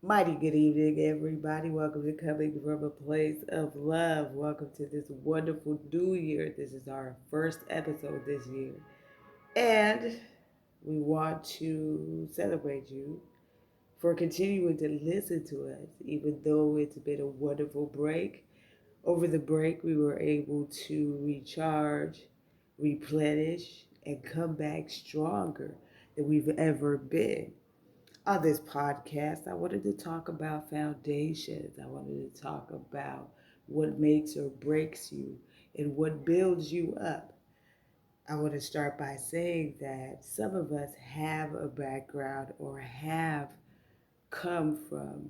Mighty good evening, everybody. Welcome to Coming from a Place of Love. Welcome to this wonderful new year. This is our first episode this year. And we want to celebrate you for continuing to listen to us, even though it's been a wonderful break. Over the break, we were able to recharge, replenish, and come back stronger than we've ever been. On this podcast, I wanted to talk about foundations. I wanted to talk about what makes or breaks you and what builds you up. I want to start by saying that some of us have a background or have come from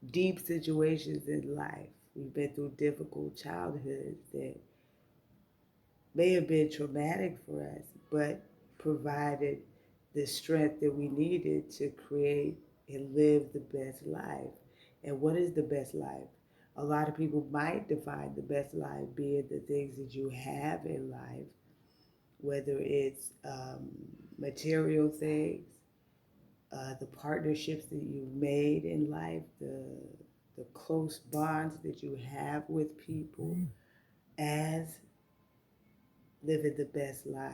deep situations in life. We've been through difficult childhoods that may have been traumatic for us, but provided the strength that we needed to create and live the best life. And what is the best life? A lot of people might define the best life being the things that you have in life, whether it's material things, the partnerships that you've made in life, the close bonds that you have with people, as living the best life.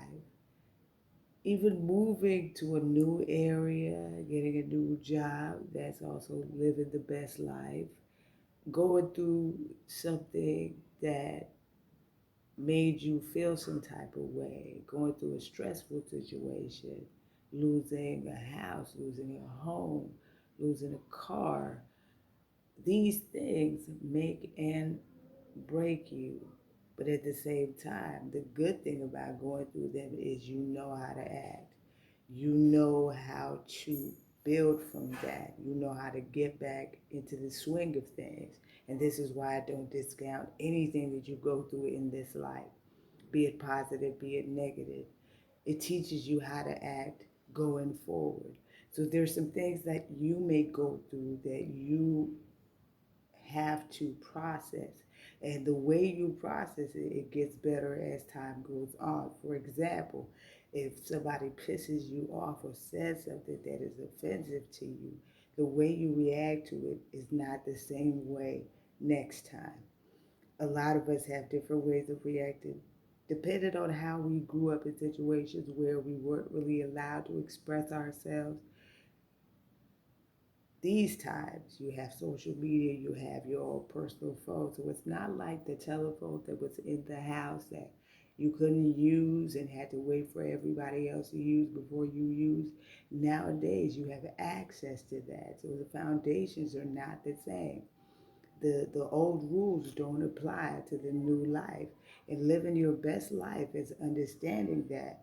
Even moving to a new area, getting a new job, that's also living the best life. Going through something that made you feel some type of way, going through a stressful situation, losing a house, losing a home, losing a car. These things make and break you. But at the same time, the good thing about going through them is you know how to act. You know how to build from that. You know how to get back into the swing of things. And this is why I don't discount anything that you go through in this life, be it positive, be it negative. It teaches you how to act going forward. So there's some things that you may go through that you have to process. And the way you process it, it gets better as time goes on. For example, if somebody pisses you off or says something that is offensive to you, the way you react to it is not the same way next time. A lot of us have different ways of reacting depending on how we grew up in situations where we weren't really allowed to express ourselves. These times you have social media, you have your own personal phone. So it's not like the telephone that was in the house that you couldn't use and had to wait for everybody else to use before you use. Nowadays you have access to that. So the foundations are not the same. The old rules don't apply to the new life. And living your best life is understanding that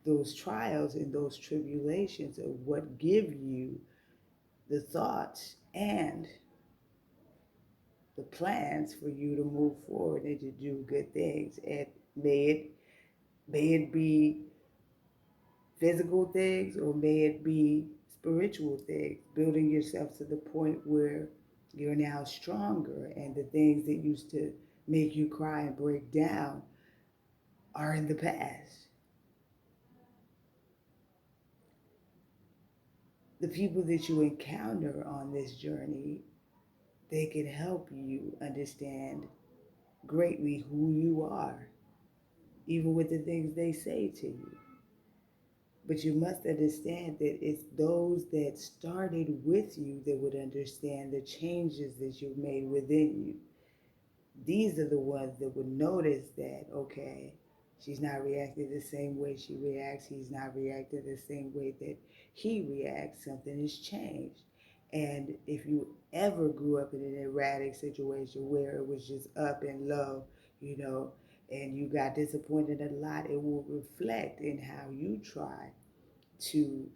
those trials and those tribulations are what give you the thoughts and the plans for you to move forward and to do good things. And may it be physical things or may it be spiritual things, building yourself to the point where you're now stronger and the things that used to make you cry and break down are in the past. The people that you encounter on this journey, they can help you understand greatly who you are, even with the things they say to you. But you must understand that it's those that started with you that would understand the changes that you've made within you. These are the ones that would notice that, okay, she's not reacting the same way she reacts. He's not reacting the same way that he reacts. Something has changed. And if you ever grew up in an erratic situation where it was just up and low, you know, and you got disappointed a lot, it will reflect in how you try to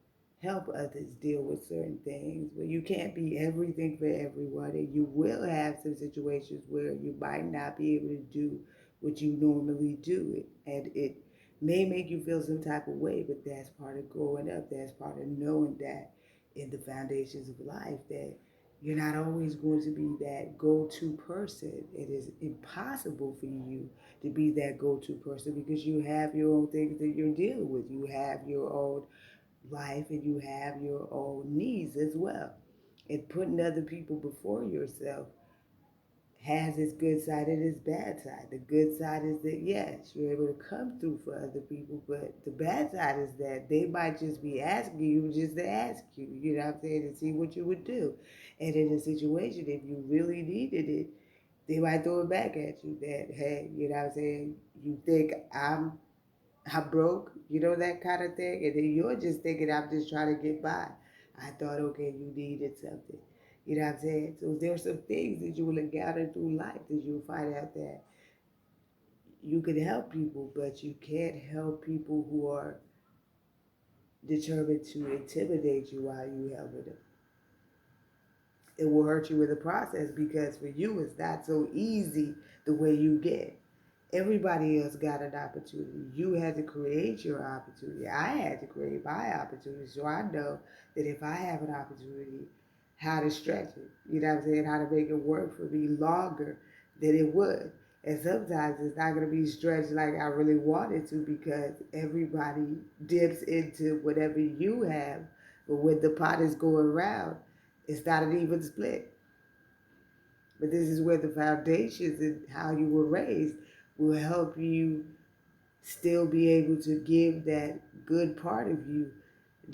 help others deal with certain things. But you can't be everything for everyone, and you will have some situations where you might not be able to do what you normally do, and it may make you feel some type of way. But that's part of growing up. That's part of knowing that in the foundations of life that you're not always going to be that go-to person. It is impossible for you to be that go-to person because you have your own things that you're dealing with. You have your own life and you have your own needs as well. And putting other people before yourself has its good side and its bad side. The good side is that, yes, you're able to come through for other people, but the bad side is that they might just be asking you just to ask you, you know what I'm saying, to see what you would do. And in a situation, if you really needed it, they might throw it back at you that, hey, you know what I'm saying, you think I'm broke, you know, that kind of thing. And then you're just thinking, I'm just trying to get by. I thought, okay, you needed something. You know what I'm saying? So there's some things that you will encounter through life that you'll find out that you can help people, but you can't help people who are determined to intimidate you while you helping them. It will hurt you in the process because for you, it's not so easy the way you get. Everybody else got an opportunity. You had to create your opportunity. I had to create my opportunity. So I know that if I have an opportunity, how to stretch it. You know what I'm saying? How to make it work for me longer than it would. And sometimes it's not going to be stretched like I really wanted to because everybody dips into whatever you have. But when the pot is going around, it's not an even split. But this is where the foundations and how you were raised will help you still be able to give that good part of you,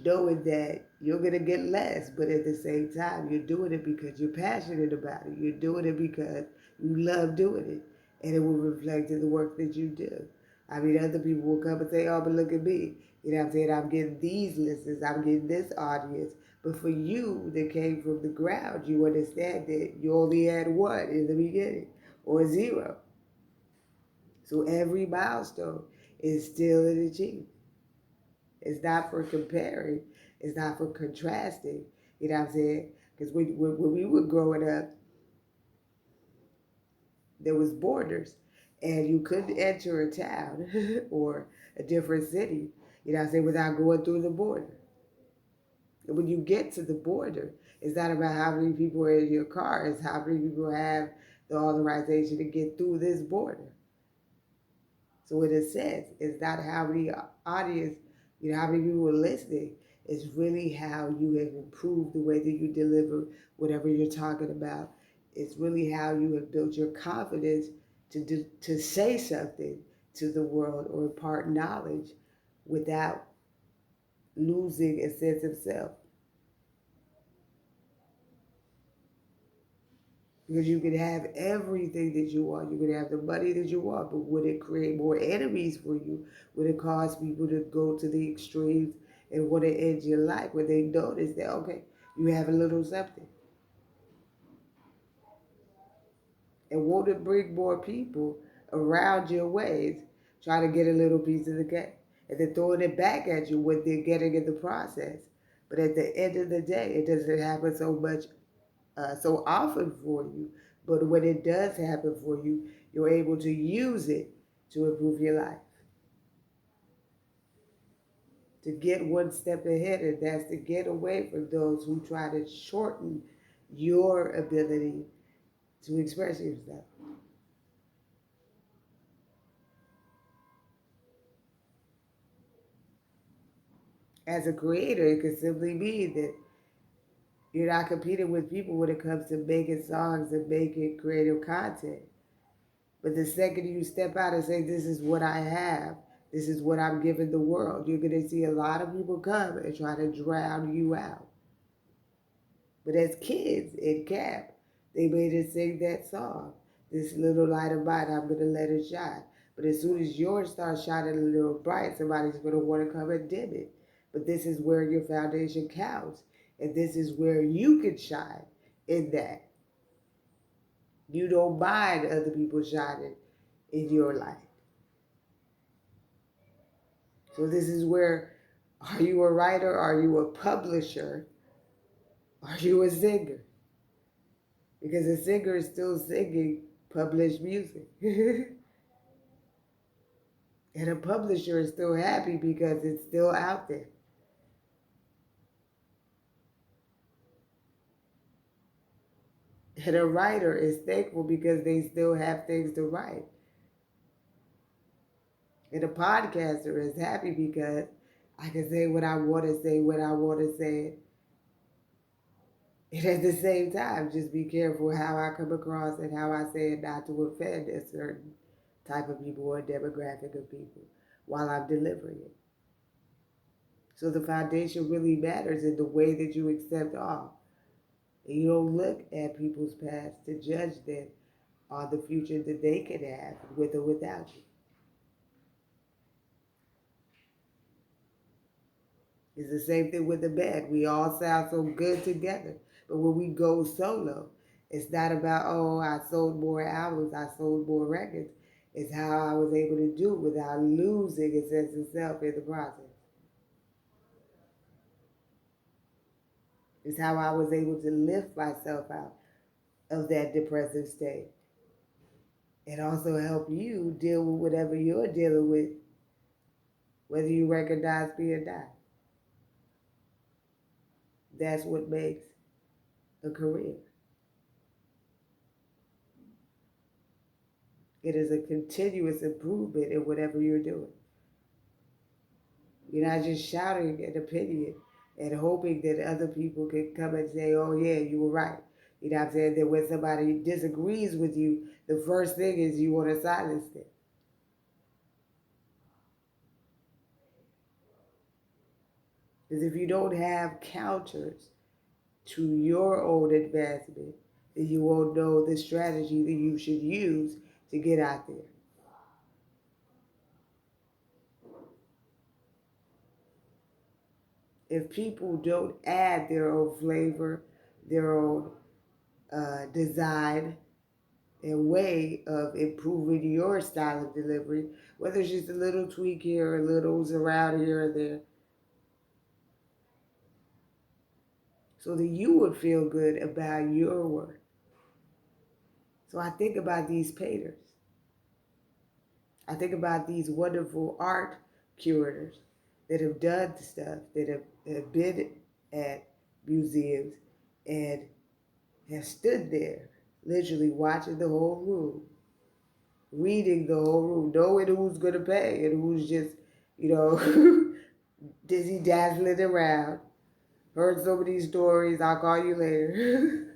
knowing that you're going to get less, but at the same time, you're doing it because you're passionate about it. You're doing it because you love doing it, and it will reflect in the work that you do. I mean, other people will come and say, oh, but look at me. You know what I'm saying? I'm getting these listeners. I'm getting this audience. But for you that came from the ground, you understand that you only had one in the beginning or zero. So every milestone is still an achievement. It's not for comparing. It's not for contrasting. You know what I'm saying? Because when we were growing up, there was borders. And you couldn't enter a town or a different city, you know what I'm saying, without going through the border. And when you get to the border, it's not about how many people are in your car. It's how many people have the authorization to get through this border. So in a sense, it's not how many audience, you know, how many people are listening. It's really how you have improved the way that you deliver whatever you're talking about. It's really how you have built your confidence to say something to the world or impart knowledge without losing a sense of self. Because you can have everything that you want. You can have the money that you want, but would it create more enemies for you? Would it cause people to go to the extremes and want to end your life when they notice that, okay, you have a little something? And won't it bring more people around your ways trying to get a little piece of the cake? And then throwing it back at you what they're getting in the process. But at the end of the day, it doesn't happen so often for you. But when it does happen for you, you're able to use it to improve your life, to get one step ahead, and that's to get away from those who try to shorten your ability to express yourself. As a creator, it could simply mean that you're not competing with people when it comes to making songs and making creative content. But the second you step out and say, this is what I have, this is what I'm giving the world, you're going to see a lot of people come and try to drown you out. But as kids in camp, they made us sing that song, this little light of mine, I'm going to let it shine. But as soon as yours starts shining a little bright, somebody's going to want to come and dim it. But this is where your foundation counts. And this is where you can shine in that. You don't mind other people shining in your life. So this is where, are you a writer? Are you a publisher? Are you a singer? Because a singer is still singing published music. And a publisher is still happy because it's still out there. And a writer is thankful because they still have things to write. And a podcaster is happy because I can say what I want to say when I want to say it. And at the same time, just be careful how I come across and how I say it not to offend a certain type of people or demographic of people while I'm delivering it. So the foundation really matters in the way that you accept all. And you don't look at people's past to judge them on the future that they can have with or without you. It's the same thing with the band. We all sound so good together. But when we go solo, it's not about, oh, I sold more albums, I sold more records. It's how I was able to do it without losing a sense of self in the process. It's how I was able to lift myself out of that depressive state and also help you deal with whatever you're dealing with, whether you recognize me or not. That's what makes a career. It is a continuous improvement in whatever you're doing. You're not just shouting an opinion and hoping that other people can come and say, oh, yeah, you were right. You know what I'm saying? That when somebody disagrees with you, the first thing is you want to silence them. Because if you don't have counters to your own advancement, then you won't know the strategy that you should use to get out there. If people don't add their own flavor, their own design, and way of improving your style of delivery, whether it's just a little tweak here or littles around here or there, so that you would feel good about your work. So I think about these painters. I think about these wonderful art curators that have done stuff, that have been at museums and have stood there, literally watching the whole room, reading the whole room, knowing who's going to pay and who's just, dizzy dazzling around. Heard so many stories, I'll call you later.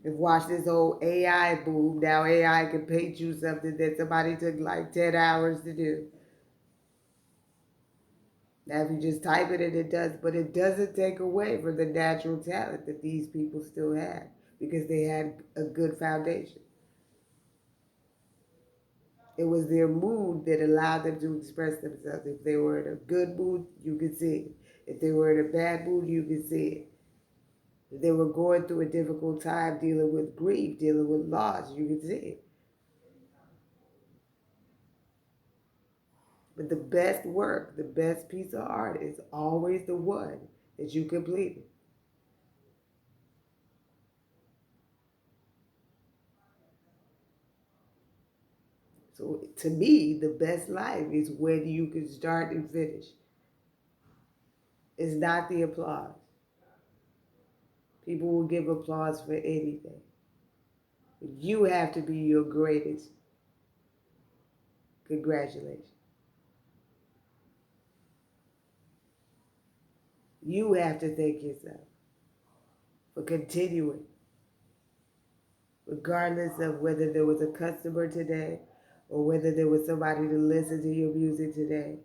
Have watched this whole AI boom. Now AI can paint you something that somebody took like 10 hours to do. Now, if you just type it and it does, but it doesn't take away from the natural talent that these people still had because they had a good foundation. It was their mood that allowed them to express themselves. If they were in a good mood, you could see it. If they were in a bad mood, you could see it. If they were going through a difficult time dealing with grief, dealing with loss, you could see it. But the best work, the best piece of art is always the one that you completed. So to me, the best life is when you can start and finish. It's not the applause. People will give applause for anything. You have to be your greatest. Congratulations. You have to thank yourself for continuing, regardless of whether there was a customer today or whether there was somebody to listen to your music today.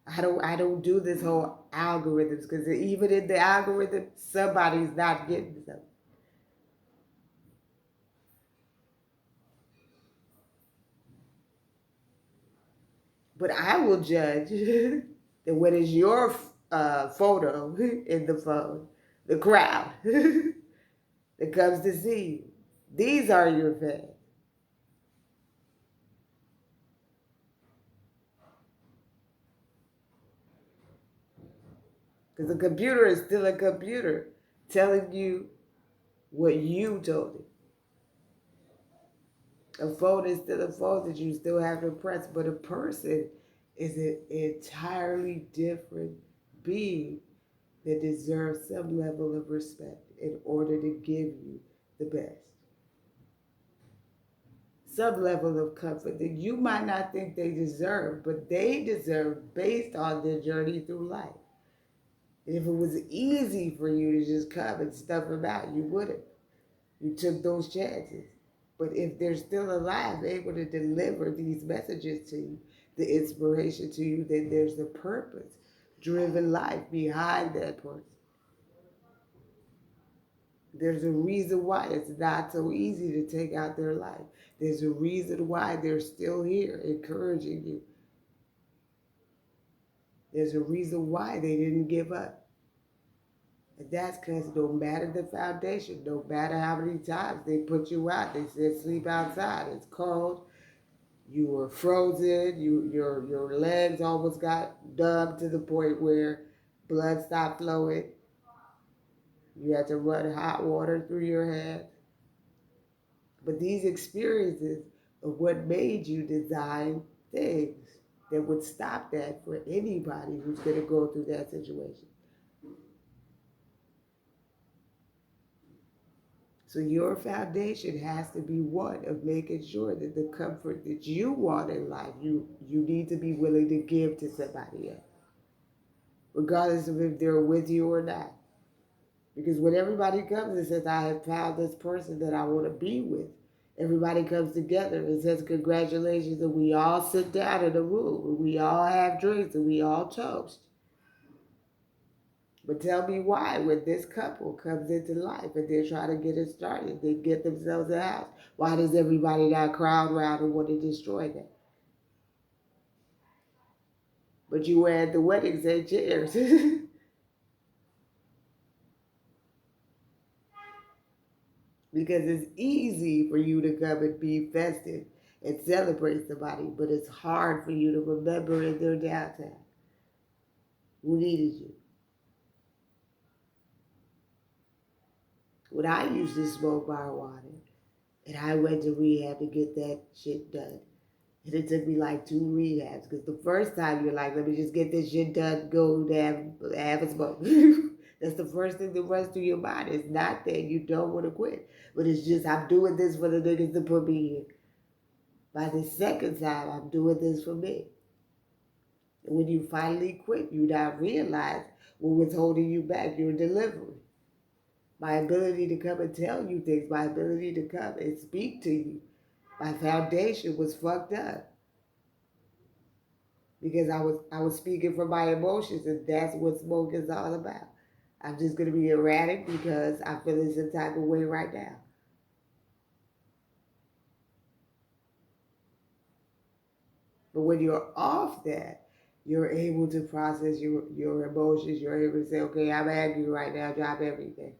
I don't do this whole algorithms because even in the algorithm, somebody's not getting something. But I will judge that when it's your photo in the phone, the crowd that comes to see you, these are your fans. Because a computer is still a computer telling you what you told it. A phone is still a phone that you still have to press, but a person is an entirely different being that deserves some level of respect in order to give you the best. Some level of comfort that you might not think they deserve, but they deserve based on their journey through life. And if it was easy for you to just come and stuff them out, you wouldn't. You took those chances. But if they're still alive, able to deliver these messages to you, the inspiration to you, then there's a purpose driven life behind that person. There's a reason why it's not so easy to take out their life. There's a reason why they're still here encouraging you. There's a reason why they didn't give up. And that's because no matter the foundation, no matter how many times they put you out, they said sleep outside, it's cold, you were frozen, your legs almost got numb to the point where blood stopped flowing. You had to run hot water through your head. But these experiences are what made you design things that would stop that for anybody who's going to go through that situation. So your foundation has to be one of making sure that the comfort that you want in life, you need to be willing to give to somebody else, regardless of if they're with you or not. Because when everybody comes and says, I have found this person that I want to be with, everybody comes together and says congratulations, and we all sit down in a room, and we all have drinks, and we all toast. But tell me why, when this couple comes into life and they're trying to get it started, they get themselves a house, why does everybody not crowd around and want to destroy that? But you were at the wedding saying cheers. Because it's easy for you to come and be festive and celebrate somebody, but it's hard for you to remember in their downtime who needed you. When I used to smoke marijuana, and I went to rehab to get that shit done, and it took me like 2 rehabs, because the first time you're like, let me just get this shit done, go have a smoke. That's the first thing that runs through your mind. It's not that you don't want to quit, but it's just, I'm doing this for the niggas to put me here. By the second time, I'm doing this for me. And when you finally quit, you now realize what was holding you back, your delivery. My ability to come and tell you things, my ability to come and speak to you. My foundation was fucked up. Because I was speaking from my emotions, and that's what smoke is all about. I'm just going to be erratic because I'm feeling some type of way right now. But when you're off that, you're able to process your emotions. You're able to say, okay, I'm angry right now, drop everything.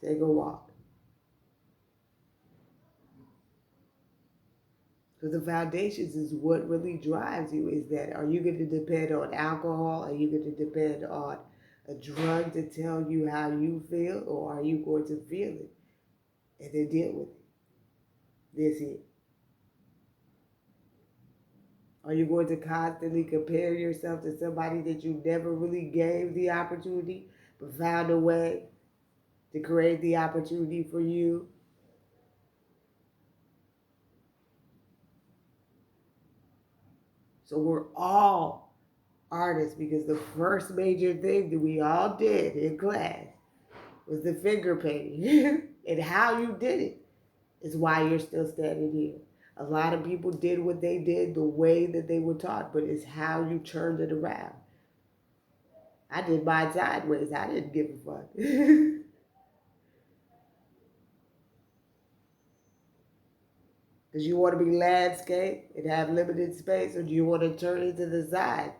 Take a walk. So the foundations is what really drives you, is that, are you going to depend on alcohol? Are you going to depend on a drug to tell you how you feel? Or are you going to feel it and then deal with it? This is. Are you going to constantly compare yourself to somebody that you never really gave the opportunity, but found a way to create the opportunity for you? So we're all artists, because the first major thing that we all did in class was the finger painting. And how you did it is why you're still standing here. A lot of people did what they did the way that they were taught, but it's how you turned it around. I did mine sideways. I didn't give a fuck. Because you want to be landscape and have limited space, or do you want to turn it to the side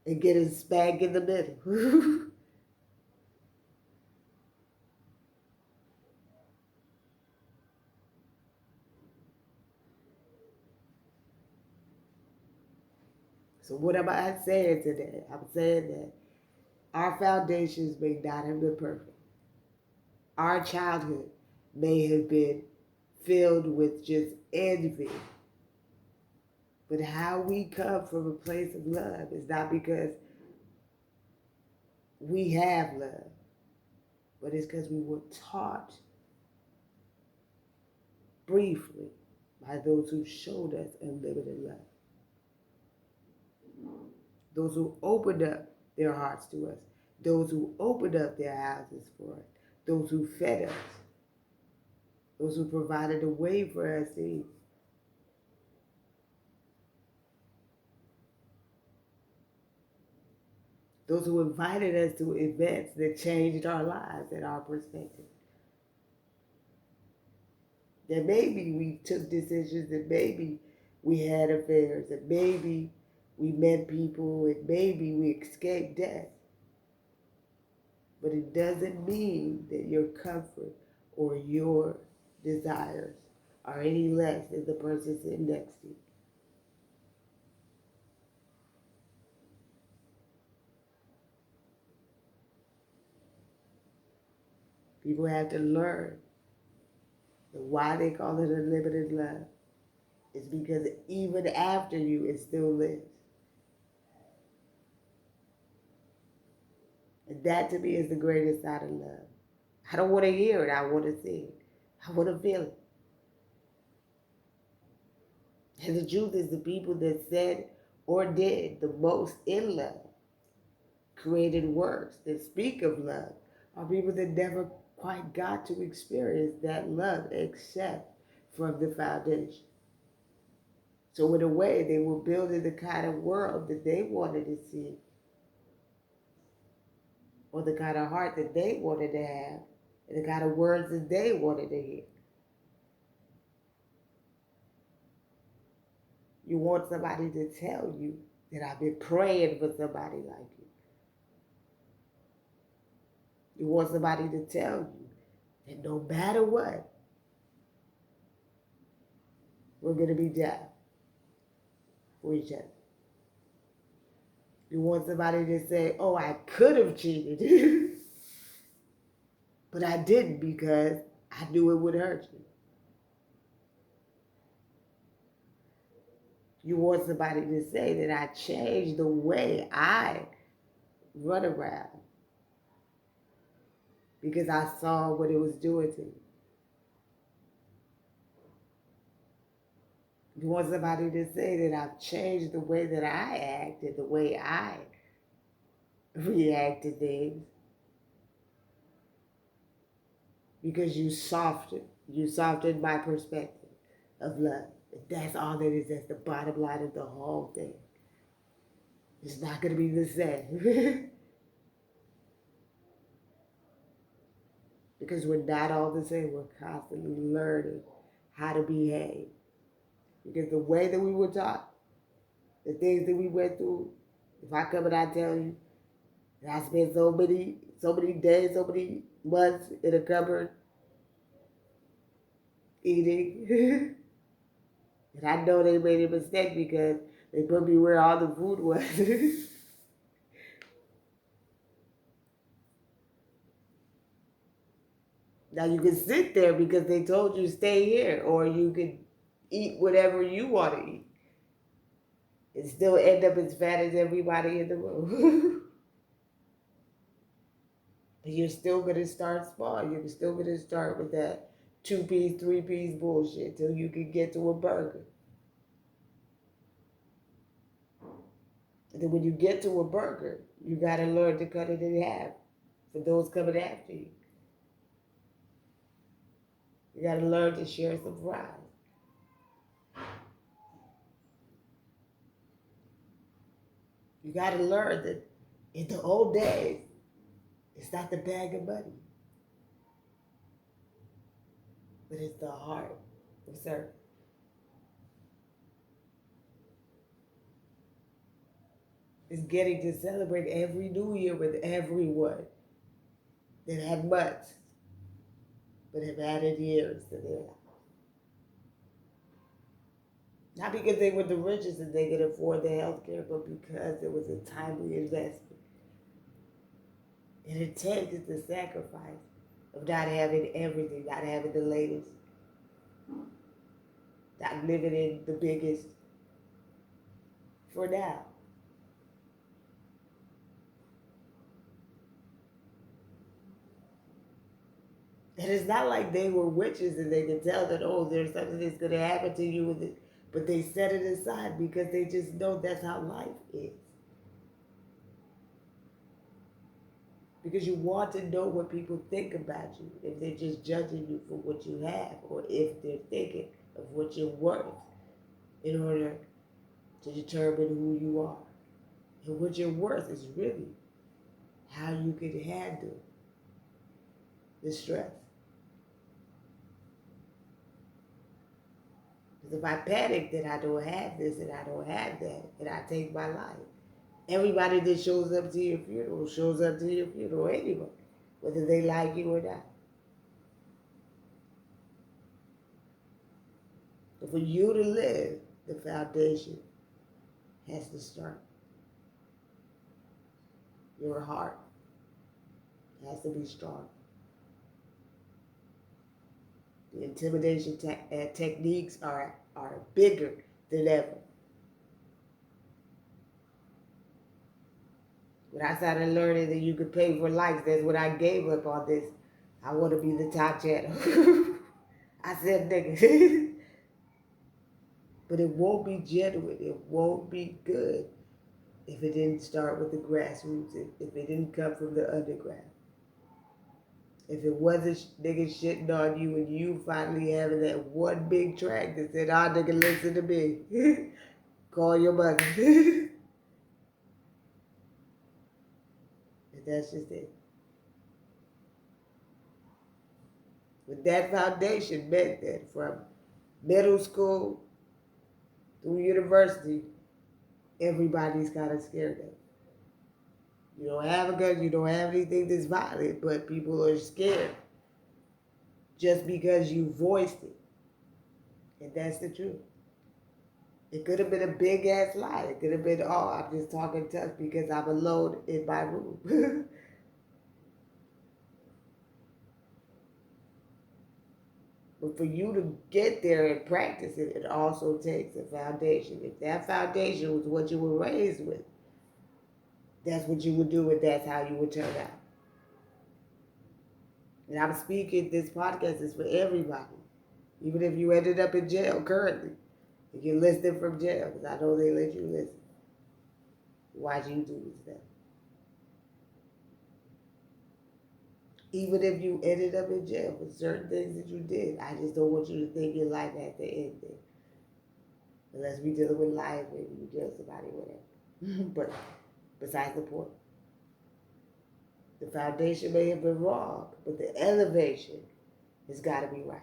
and get a spank in the middle? So what am I saying today? I'm saying that our foundations may not have been perfect. Our childhood may have been filled with just envy. But how we come from a place of love is not because we have love, but it's because we were taught briefly by those who showed us unlimited love. those who opened up their hearts to us, those who opened up their houses for us, those who fed us, those who provided a way for us to eat. Those who invited us to events that changed our lives and our perspective. That maybe we took decisions, that maybe we had affairs, that maybe we met people, and maybe we escaped death. But it doesn't mean that your comfort or your desires are any less than the person sitting next to you. People have to learn that why they call it unlimited love is because even after you, it still lives. And that to me is the greatest side of love. I don't want to hear it. I want to see it. I want to feel it. And the truth is, the people that said or did the most in love, created works that speak of love, are people that never quite got to experience that love except from the foundation. So in a way, they were building the kind of world that they wanted to see, or the kind of heart that they wanted to have, and the kind of words that they wanted to hear. You want somebody to tell you that I've been praying for somebody like you. You want somebody to tell you that no matter what, we're going to be down for each other. You want somebody to say, oh, I could have cheated, but I didn't because I knew it would hurt you. You want somebody to say that I changed the way I run around because I saw what it was doing to you. You want somebody to say that I've changed the way that I act and the way I react to things because you softened my perspective of love. That's all it is. That's the bottom line of the whole thing. It's not going to be the same. Because we're not all the same. We're constantly learning how to behave. Because the way that we were taught, the things that we went through, if I come and I tell you that I spent so many days, so many months in a cupboard eating, and I know they made a mistake because they put me where all the food was. Now you can sit there because they told you stay here, or you can eat whatever you want to eat and still end up as fat as everybody in the room. But you're still going to start small. You're still going to start with that 2-piece, 3-piece bullshit till you can get to a burger. And then when you get to a burger, you got to learn to cut it in half for those coming after you. You got to learn to share some fries. You got to learn that in the old days, it's not the bag of money, but it's the heart of service. It's getting to celebrate every new year with everyone that have months, but have added years to their life. Not because they were the richest and they could afford the health care, but because it was a timely investment. And it takes the sacrifice of not having everything, not having the latest, not living in the biggest for now. And it's not like they were witches and they could tell that, oh, there's something that's going to happen to you with it. But they set it aside because they just know that's how life is. Because you want to know what people think about you, if they're just judging you for what you have, or if they're thinking of what you're worth in order to determine who you are. And what you're worth is really how you can handle the stress. Because if I panic that I don't have this and I don't have that, and I take my life, everybody that shows up to your funeral shows up to your funeral anyway, whether they like you or not. But for you to live, the foundation has to start. Your heart has to be strong. The intimidation techniques are bigger than ever. When I started learning that you could pay for likes, that's when I gave up on this. I want to be the top channel. I said, nigga. But it won't be genuine. It won't be good if it didn't start with the grassroots, if it didn't come from the underground. If it wasn't niggas shitting on you and you finally having that one big track that said, nigga, listen to me. Call your mother. And that's just it. But that foundation meant that from middle school through university, everybody's kind of scared of it. You don't have a gun, you don't have anything that's violent, but people are scared just because you voiced it. And that's the truth. It could have been a big ass lie. It could have been, I'm just talking tough because I'm alone in my room. But for you to get there and practice it, it also takes a foundation. If that foundation was what you were raised with, that's what you would do and that's how you would turn out. And I'm speaking, this podcast is for everybody. Even if you ended up in jail currently, if you're listening from jail, because I know they let you listen. Why'd you do this stuff? Even if you ended up in jail for certain things that you did, I just don't want you to think your life has to end there. Unless we dealing with life, maybe you kill somebody, whatever. But besides the point, the foundation may have been wrong, but the elevation has got to be right.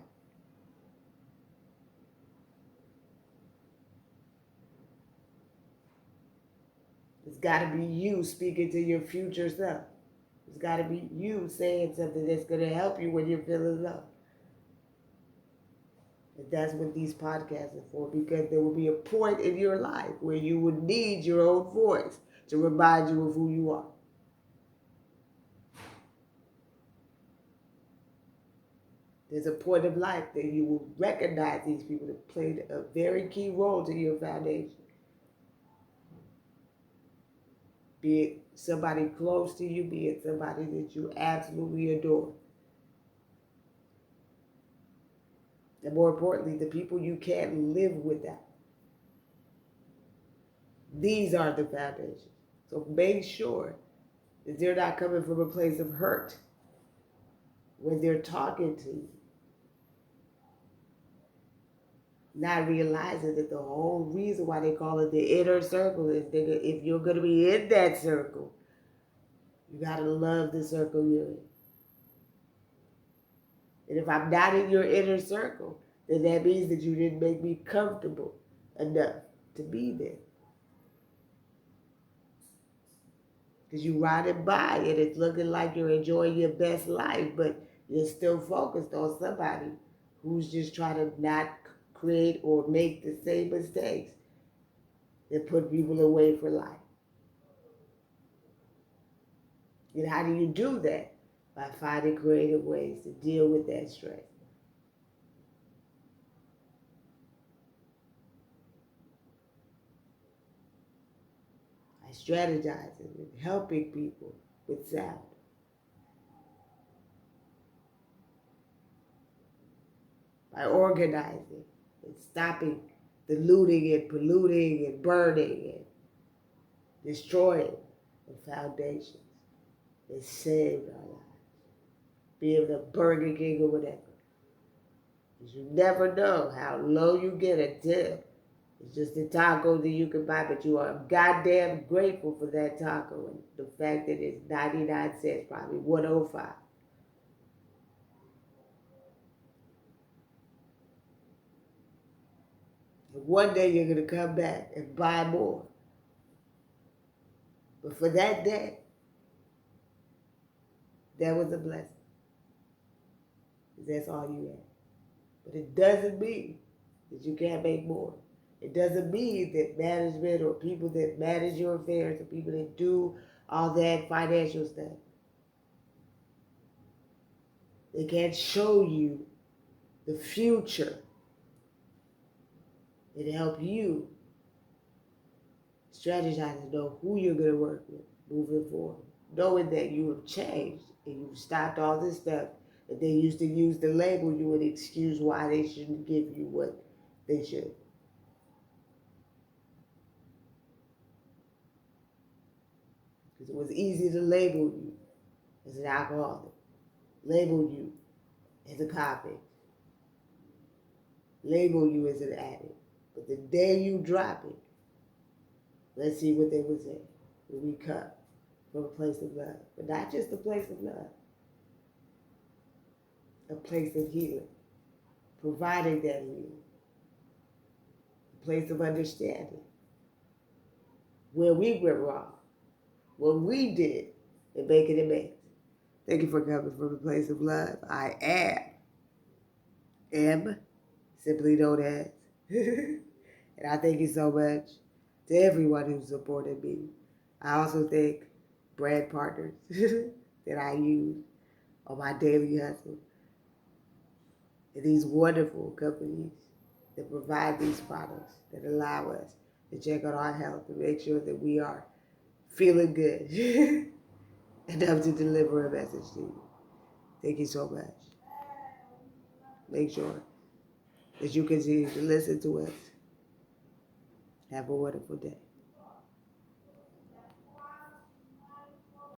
It's got to be you speaking to your future self. It's got to be you saying something that's going to help you when you're feeling low. And that's what these podcasts are for, because there will be a point in your life where you would need your own voice to remind you of who you are. There's a point of life that you will recognize these people that played a very key role to your foundation. Be it somebody close to you, be it somebody that you absolutely adore. And more importantly, the people you can't live without. These are the foundations. So make sure that they're not coming from a place of hurt when they're talking to you. Not realizing that the whole reason why they call it the inner circle is that if you're going to be in that circle, you got to love the circle you're in. And if I'm not in your inner circle, then that means that you didn't make me comfortable enough to be there. Because you riding by and it's looking like you're enjoying your best life, but you're still focused on somebody who's just trying to not create or make the same mistakes that put people away for life. And how do you do that? By finding creative ways to deal with that stress. By strategizing and helping people with sound. By organizing and stopping the looting and polluting and burning and destroying the foundations It saved our lives. Be able to Burger King or whatever. Because you never know how low you get a tip. It's just a taco that you can buy, but you are goddamn grateful for that taco. And the fact that it's 99 cents, probably 105. And one day you're going to come back and buy more. But for that day, that was a blessing. Because that's all you had. But it doesn't mean that you can't make more. It doesn't mean that management or people that manage your affairs or people that do all that financial stuff, they can't show you the future and help you strategize to know who you're going to work with moving forward. Knowing that you have changed and you've stopped all this stuff that they used to use to label you and excuse why they shouldn't give you what they should. Because it was easy to label you as an alcoholic, label you as a convict, label you as an addict. But the day you drop it, let's see what they would say when we come from a place of love. But not just a place of love, a place of healing, providing that healing, a place of understanding, where we went wrong, what we did, and making amends. Thank you for coming from a place of love. I am simply known as. And I thank you so much to everyone who supported me. I also thank brand partners that I use on my daily hustle. And these wonderful companies that provide these products that allow us to check on our health and make sure that we are feeling good enough to deliver a message to you. Thank you so much. Make sure that you continue to listen to us. Have a wonderful day.